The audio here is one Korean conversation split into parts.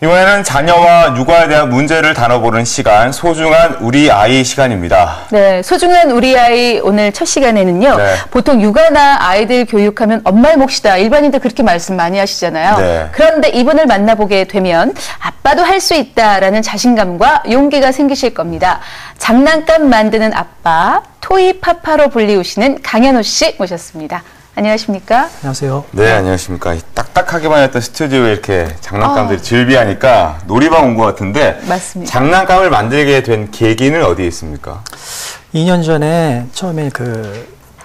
이번에는 자녀와 육아에 대한 문제를 다뤄보는 시간, 소중한 우리 아이 시간입니다. 네, 소중한 우리 아이 오늘 첫 시간에는요. 네. 보통 육아나 아이들 교육하면 엄마의 몫이다. 일반인들 그렇게 말씀 많이 하시잖아요. 네. 그런데 이분을 만나보게 되면 아빠도 할 수 있다라는 자신감과 용기가 생기실 겁니다. 장난감 만드는 아빠, 토이파파로 불리우시는 강현우 씨 모셨습니다. 안녕하십니까? 안녕하세요. 네, 안녕하십니까. 딱딱하게만 했던 스튜디오에 이렇게 장난감들이 즐비하니까 놀이방 온 것 같은데. 맞습니다. 장난감을 만들게 된 계기는 어디에 있습니까? 2년 전에 처음에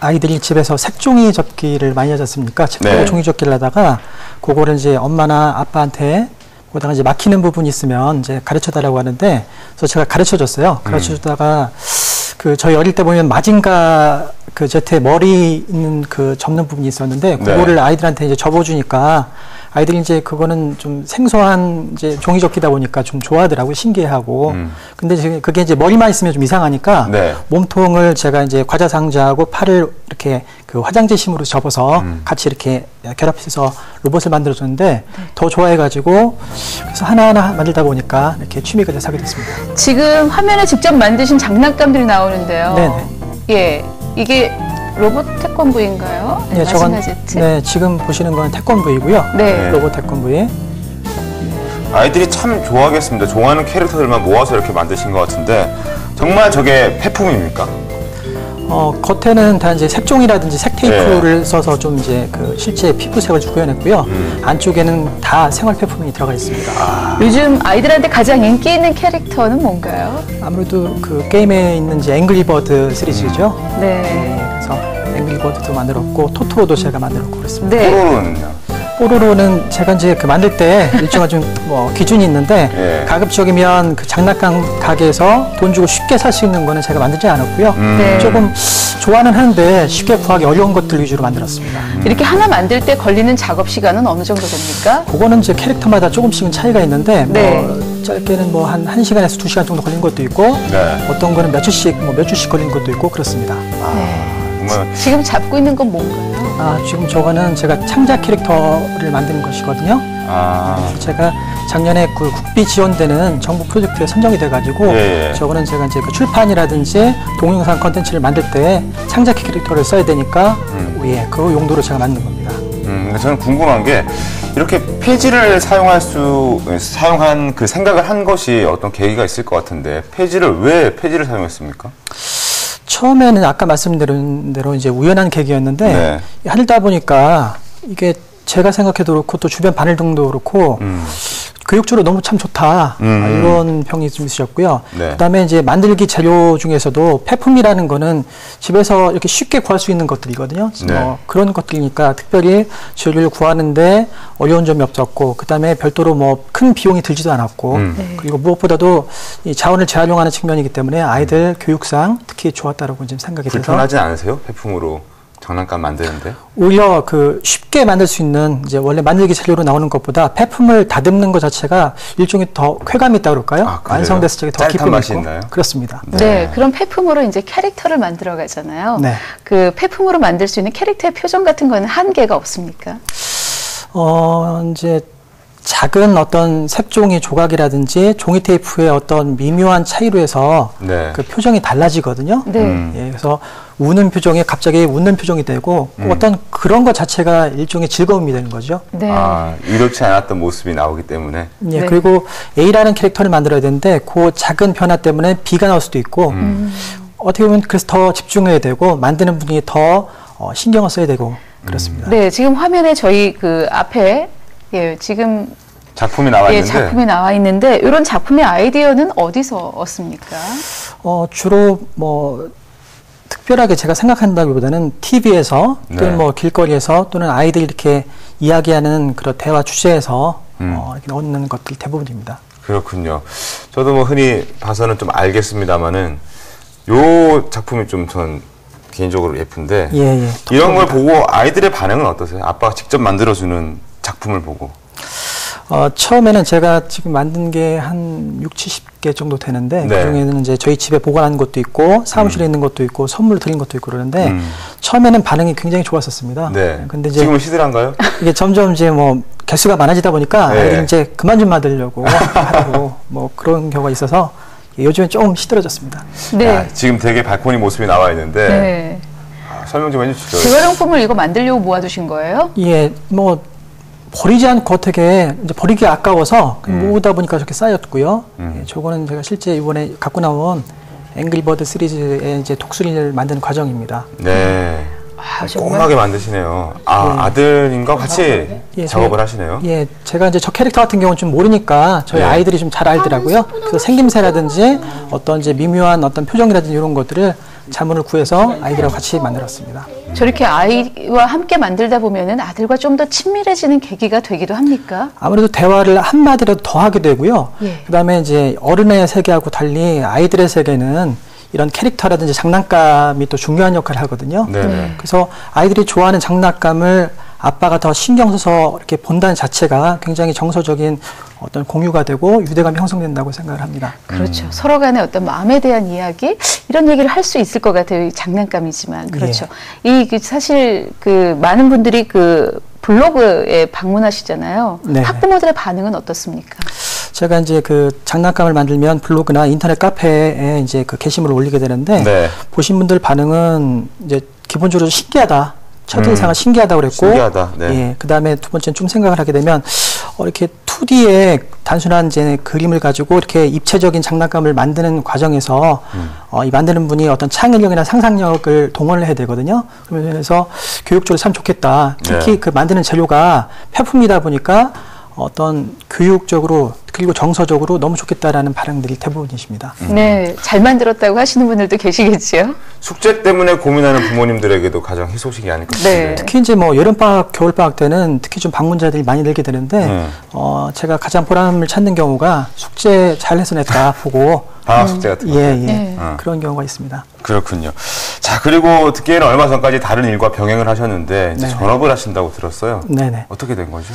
아이들이 집에서 색종이 접기를 많이 하지 않습니까? 책하고 네. 종이 접기를 하다가 그거를 이제 엄마나 아빠한테 거기다가 이제 막히는 부분이 있으면 이제 가르쳐 달라고 하는데, 그래서 제가 가르쳐 줬어요. 가르쳐 주다가 저희 어릴 때 보면 마징가 제트에 머리 있는 접는 부분이 있었는데, 그거를 네. 아이들한테 이제 접어주니까 아이들이 이제 그거는 좀 생소한 이제 종이 접기다 보니까 좀 좋아하더라고요. 신기해하고. 근데 그게 이제 머리만 있으면 좀 이상하니까 네. 몸통을 제가 이제 과자 상자하고 팔을 이렇게 화장지 심으로 접어서 같이 이렇게 결합해서 로봇을 만들어줬는데 네. 더 좋아해가지고 그래서 하나하나 만들다 보니까 이렇게 취미가 사게 됐습니다. 지금 화면에 직접 만드신 장난감들이 나오는데요. 네네. 예, 이게 로봇 태권브이인가요? 네, 저건 네, 지금 보시는 건 태권브이고요. 네. 로봇 태권브이. 아이들이 참 좋아하겠습니다. 좋아하는 캐릭터들만 모아서 이렇게 만드신 것 같은데 정말 저게 폐품입니까? 겉에는 다 이제 색종이라든지 색테이프를 네. 써서 좀 이제 실제 피부색을 구현했고요. 안쪽에는 다 생활 폐품이 들어가 있습니다. 요즘 아이들한테 가장 인기 있는 캐릭터는 뭔가요? 아무래도 게임에 있는 이제 앵그리버드 시리즈죠. 네. 그래서 앵그리버드도 만들었고 토토로도 제가 만들었고 그렇습니다. 네. 뽀로로는요? 뽀로로는 제가 이제 만들 때 일정한 좀 기준이 있는데 네. 가급적이면 장난감 가게에서 돈 주고 쉽게 살 수 있는 거는 제가 만들지 않았고요. 네. 조금 좋아는 하는데 쉽게 구하기 어려운 것들 위주로 만들었습니다. 이렇게 하나 만들 때 걸리는 작업 시간은 어느 정도 됩니까? 그거는 이제 캐릭터마다 조금씩은 차이가 있는데 네. 짧게는 한 1시간에서 2시간 정도 걸린 것도 있고 네. 어떤 거는 몇 주씩 걸린 것도 있고 그렇습니다. 지금 잡고 있는 건 뭔가요? 지금 저거는 제가 창작 캐릭터를 만드는 것이거든요. 제가 작년에 국비 지원되는 정부 프로젝트에 선정이 돼가지고 예. 저거는 제가 이제 출판이라든지 동영상 컨텐츠를 만들 때 창작 캐릭터를 써야 되니까 예, 그 용도로 제가 만든 겁니다. 근데 저는 궁금한 게 이렇게 폐지를 사용한 생각을 한 것이 어떤 계기가 있을 것 같은데 왜 폐지를 사용했습니까? 처음에는 아까 말씀드린 대로 이제 우연한 계기였는데 네. 하다 보니까 이게 제가 생각해도 그렇고 또 주변 반응도 그렇고 교육적으로 너무 참 좋다 이런 평이 좀 있으셨고요. 네. 그다음에 이제 만들기 재료 중에서도 폐품이라는 거는 집에서 이렇게 쉽게 구할 수 있는 것들이거든요. 네. 그런 것들이니까 특별히 재료를 구하는데 어려운 점이 없었고 그다음에 별도로 큰 비용이 들지도 않았고 네. 그리고 무엇보다도 이 자원을 재활용하는 측면이기 때문에 아이들 교육상 특히 좋았다라고 지금 생각이 들어서. 불편하지 않으세요? 폐품으로 장난감 만드는데? 오히려 쉽게 만들 수 있는 이제 원래 만들기 재료로 나오는 것보다 폐품을 다듬는 것 자체가 일종의 더 쾌감이 있다 그럴까요? 완성됐을 적에 더 기쁨이 있고. 있나요? 그렇습니다. 네, 그런 폐품으로 이제 캐릭터를 만들어 가잖아요. 네. 그 폐품으로 만들 수 있는 캐릭터의 표정 같은 거는 한계가 없습니까? 이제 작은 어떤 색종이 조각이라든지 종이 테이프의 어떤 미묘한 차이로 해서 네. 표정이 달라지거든요. 네. 예, 그래서 우는 표정이 갑자기 웃는 표정이 되고 어떤 그런 것 자체가 일종의 즐거움이 되는 거죠. 네. 이렇지 않았던 모습이 나오기 때문에. 예, 네. 그리고 A라는 캐릭터를 만들어야 되는데 그 작은 변화 때문에 B가 나올 수도 있고 어떻게 보면 그래서 더 집중해야 되고 만드는 분이 더 신경을 써야 되고 그렇습니다. 네, 지금 화면에 저희 앞에 예, 지금 작품이 나와 있는데. 예, 작품이 나와 있는데 이런 작품의 아이디어는 어디서 얻습니까? 주로 특별하게 제가 생각한다기보다는 TV에서 또는 네. 길거리에서 또는 아이들이 이렇게 이야기하는 그런 대화 주제에서 이렇게 얻는 것들이 대부분입니다. 그렇군요. 저도 흔히 봐서는 좀 알겠습니다만은 요 작품이 좀 전 개인적으로 예쁜데 예, 이런 걸 보고 아이들의 반응은 어떠세요? 아빠가 직접 만들어주는 작품을 보고. 처음에는 제가 지금 만든 게 한 60-70개 정도 되는데 네. 그중에는 이제 저희 집에 보관한 것도 있고 사무실에 있는 것도 있고 선물 드린 것도 있고 그러는데 처음에는 반응이 굉장히 좋았었습니다. 네. 근데 이제 지금은 시들한가요? 이게 점점 이제 뭐 개수가 많아지다 보니까 네. 아이들이 이제 그만 좀 만들려고 하고 뭐 그런 경우가 있어서 요즘엔 조금 시들어졌습니다. 네. 야, 지금 되게 발코니 모습이 나와 있는데 네. 설명 좀 해주시죠. 재활용품을 이거 만들려고 모아두신 거예요? 예, 뭐 버리지 않고 어떻게 이제 버리기 아까워서 모으다 보니까 저렇게 쌓였고요. 예, 저거는 제가 실제 이번에 갖고 나온 앵글버드 시리즈의 이제 독수리를 만드는 과정입니다. 네. 꼼꼼하게 만드시네요. 아들님과 같이 작업을 하시네요. 예, 제가 이제 저 캐릭터 같은 경우는 좀 모르니까 저희 아이들이 좀 잘 알더라고요. 그래서 생김새라든지 어떤 이제 미묘한 어떤 표정이라든지 이런 것들을 자문을 구해서 아이들하고 같이 만들었습니다. 저렇게 아이와 함께 만들다 보면은 아들과 좀 더 친밀해지는 계기가 되기도 합니까? 아무래도 대화를 한마디라도 더 하게 되고요. 예. 그다음에 이제 어른의 세계하고 달리 아이들의 세계는 이런 캐릭터라든지 장난감이 또 중요한 역할을 하거든요. 네네. 그래서 아이들이 좋아하는 장난감을 아빠가 더 신경 써서 이렇게 본다는 자체가 굉장히 정서적인 어떤 공유가 되고 유대감이 형성된다고 생각을 합니다. 그렇죠. 서로 간의 어떤 마음에 대한 이야기 이런 얘기를 할 수 있을 것 같아요. 이 장난감이지만 그렇죠. 이 사실 그 많은 분들이 그 블로그에 방문하시잖아요. 네. 학부모들의 반응은 어떻습니까? 제가 이제 그 장난감을 만들면 블로그나 인터넷 카페에 이제 그 게시물을 올리게 되는데 네. 보신 분들 반응은 이제 기본적으로 신기하다. 첫인상은 신기하다고 그랬고, 신기하다. 네. 예, 그 다음에 두 번째는 좀 생각을 하게 되면, 이렇게 2D의 단순한 이제 그림을 가지고 이렇게 입체적인 장난감을 만드는 과정에서, 이 만드는 분이 어떤 창의력이나 상상력을 동원을 해야 되거든요. 그러면서 교육적으로 참 좋겠다. 특히 네. 그 만드는 재료가 폐품이다 보니까 어떤 교육적으로 그리고 정서적으로 너무 좋겠다라는 반응들이 대부분이십니다. 네, 잘 만들었다고 하시는 분들도 계시겠지요. 숙제 때문에 고민하는 부모님들에게도 가장 희소식이 아닐까 싶은데. 네. 특히 이제 뭐 여름방학, 겨울방학 때는 특히 좀 방문자들이 많이 늘게 되는데, 제가 가장 보람을 찾는 경우가 숙제 잘 해서 냈다 보고, 방학 숙제 같은 거. 예. 그런 경우가 있습니다. 그렇군요. 자, 그리고 듣기에는 얼마 전까지 다른 일과 병행을 하셨는데 이제 전업을 하신다고 들었어요. 네네. 어떻게 된 거죠?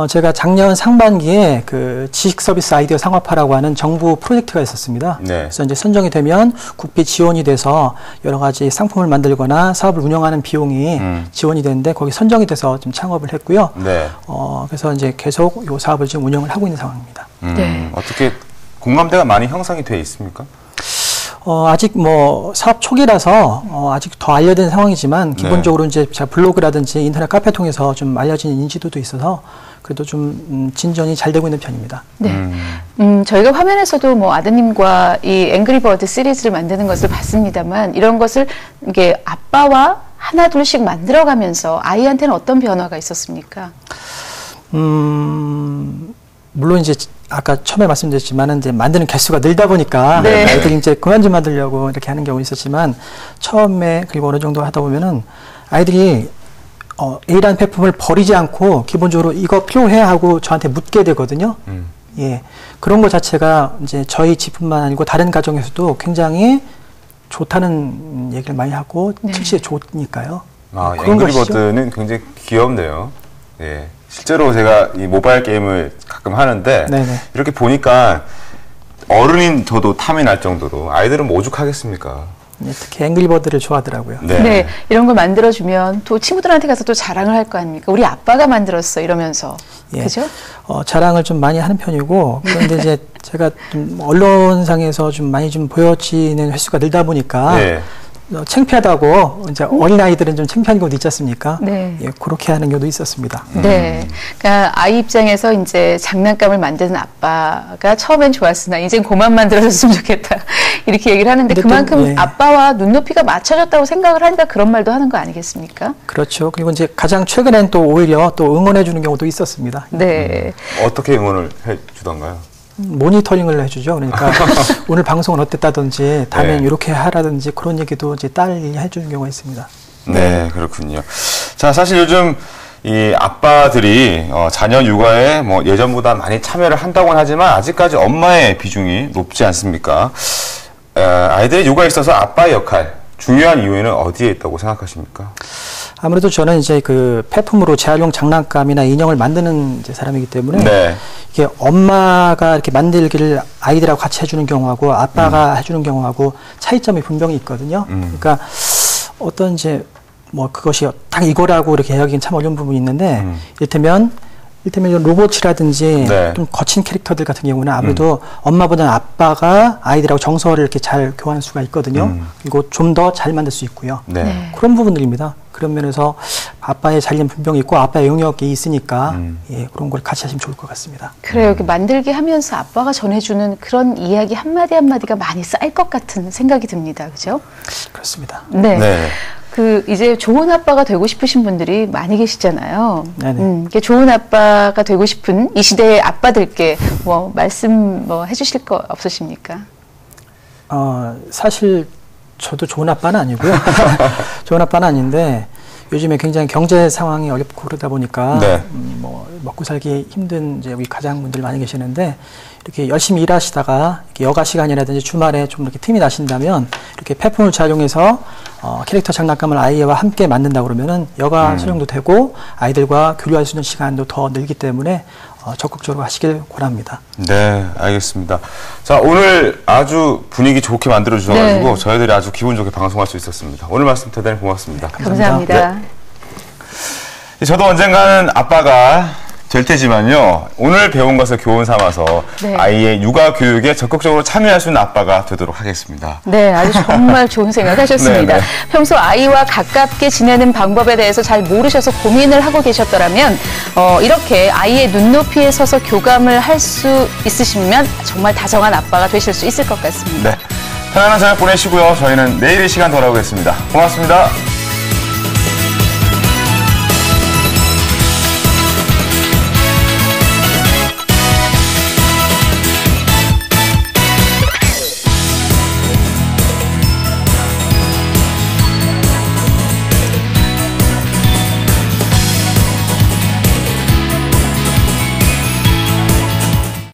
제가 작년 상반기에 그 지식 서비스 아이디어 상업화라고 하는 정부 프로젝트가 있었습니다. 네. 그래서 이제 선정이 되면 국비 지원이 돼서 여러 가지 상품을 만들거나 사업을 운영하는 비용이 지원이 되는데 거기 선정이 돼서 좀 창업을 했고요. 네. 그래서 이제 계속 이 사업을 지금 운영을 하고 있는 상황입니다. 네. 어떻게 공감대가 많이 형성이 돼 있습니까? 아직 뭐 사업 초기라서 아직 더 알려진 상황이지만 기본적으로 이제 제가 블로그라든지 인터넷 카페 통해서 좀 알려진 인지도도 있어서 그래도 좀 진전이 잘 되고 있는 편입니다. 네. 저희가 화면에서도 뭐 아드님과 이 앵그리버드 시리즈를 만드는 것을 봤습니다만 이런 것을 이게 아빠와 하나 둘씩 만들어가면서 아이한테는 어떤 변화가 있었습니까? 물론 이제 아까 처음에 말씀드렸지만은 이제 만드는 개수가 늘다 보니까 네. 아이들이 이제 그만 좀 만들려고 이렇게 하는 경우 있었지만 처음에 그리고 어느 정도 하다 보면은 아이들이 A라는 폐품을 버리지 않고 기본적으로 이거 필요해 하고 저한테 묻게 되거든요. 예. 그런 것 자체가 이제 저희 집뿐만 아니고 다른 가정에서도 굉장히 좋다는 얘기를 많이 하고 특히 좋으니까요. 앵그리버드는 굉장히 귀엽네요. 예. 실제로 제가 이 모바일 게임을 가끔 하는데 네네. 이렇게 보니까 어른인 저도 탐이 날 정도로 아이들은 뭐 오죽하겠습니까? 네, 특히 앵그리버드를 좋아하더라고요. 네, 이런 걸 만들어주면 또 친구들한테 가서 또 자랑을 할 거 아닙니까? 우리 아빠가 만들었어 이러면서. 예. 그죠? 자랑을 좀 많이 하는 편이고 그런데 이제 제가 좀 언론상에서 좀 많이 좀 보여지는 횟수가 늘다 보니까 네. 창피하다고 이제 어린 아이들은 좀 창피한 경우도 있지 않습니까? 네. 예, 그렇게 하는 경우도 있었습니다. 네. 그러니까 아이 입장에서 이제 장난감을 만드는 아빠가 처음엔 좋았으나 이젠 그만 만들어줬으면 좋겠다. 이렇게 얘기를 하는데 그만큼 예. 아빠와 눈높이가 맞춰졌다고 생각을 하니까 그런 말도 하는 거 아니겠습니까? 그렇죠. 그리고 이제 가장 최근엔 또 오히려 또 응원해 주는 경우도 있었습니다. 네. 어떻게 응원을 해 주던가요? 모니터링을 해주죠. 그러니까 오늘 방송은 어땠다든지 다음엔 네. 이렇게 하라든지 그런 얘기도 이제 딸이 해주는 경우가 있습니다. 네, 그렇군요. 자, 사실 요즘 이 아빠들이 자녀 육아에 뭐 예전보다 많이 참여를 한다고는 하지만 아직까지 엄마의 비중이 높지 않습니까? 아이들의 육아에 있어서 아빠의 역할, 중요한 이유는 어디에 있다고 생각하십니까? 아무래도 저는 이제 그 폐품으로 재활용 장난감이나 인형을 만드는 이제 사람이기 때문에 네. 이게 엄마가 이렇게 만들기를 아이들하고 같이 해주는 경우하고 아빠가 해주는 경우하고 차이점이 분명히 있거든요. 그러니까 어떤 이제 뭐 그것이 딱 이거라고 이렇게 여기긴 참 어려운 부분이 있는데 이를테면 이런 로봇이라든지 네. 좀 거친 캐릭터들 같은 경우는 아무래도 엄마보다는 아빠가 아이들하고 정서를 이렇게 잘 교환할 수가 있거든요. 그리고 좀 더 잘 만들 수 있고요. 네. 그런 부분들입니다. 그런 면에서 아빠의 잘림 분명히 있고 아빠의 영역이 있으니까 예, 그런 걸 같이 하시면 좋을 것 같습니다. 그래요. 이렇게 만들기 하면서 아빠가 전해주는 그런 이야기 한마디 한마디가 많이 쌓일 것 같은 생각이 듭니다. 그죠? 그렇습니다. 네. 네. 이제 좋은 아빠가 되고 싶으신 분들이 많이 계시잖아요. 좋은 아빠가 되고 싶은 이 시대의 아빠들께 뭐 말씀 뭐 해주실 거 없으십니까? 사실 저도 좋은 아빠는 아니고요. 좋은 아빠는 아닌데 요즘에 굉장히 경제 상황이 어렵고 그러다 보니까 네. 뭐 먹고 살기 힘든 이제 우리 가장분들 많이 계시는데 이렇게 열심히 일하시다가 이렇게 여가 시간이라든지 주말에 좀 이렇게 틈이 나신다면 이렇게 폐품을 활용해서 캐릭터 장난감을 아이와 함께 만든다 그러면은 여가 수령도 되고 아이들과 교류할 수 있는 시간도 더 늘기 때문에 적극적으로 하시길 권합니다. 네, 알겠습니다. 자, 오늘 아주 분위기 좋게 만들어 주셔가지고 저희들이 아주 기분 좋게 방송할 수 있었습니다. 오늘 말씀 대단히 고맙습니다. 감사합니다. 네. 저도 언젠가는 아빠가 될 테지만요. 오늘 배운 것을 교훈 삼아서 아이의 육아 교육에 적극적으로 참여할 수 있는 아빠가 되도록 하겠습니다. 네, 아주 정말 좋은 생각하셨습니다. 평소 아이와 가깝게 지내는 방법에 대해서 잘 모르셔서 고민을 하고 계셨더라면 이렇게 아이의 눈높이에 서서 교감을 할 수 있으시면 정말 다정한 아빠가 되실 수 있을 것 같습니다. 네, 편안한 저녁 보내시고요. 저희는 내일 이 시간 돌아오겠습니다. 고맙습니다.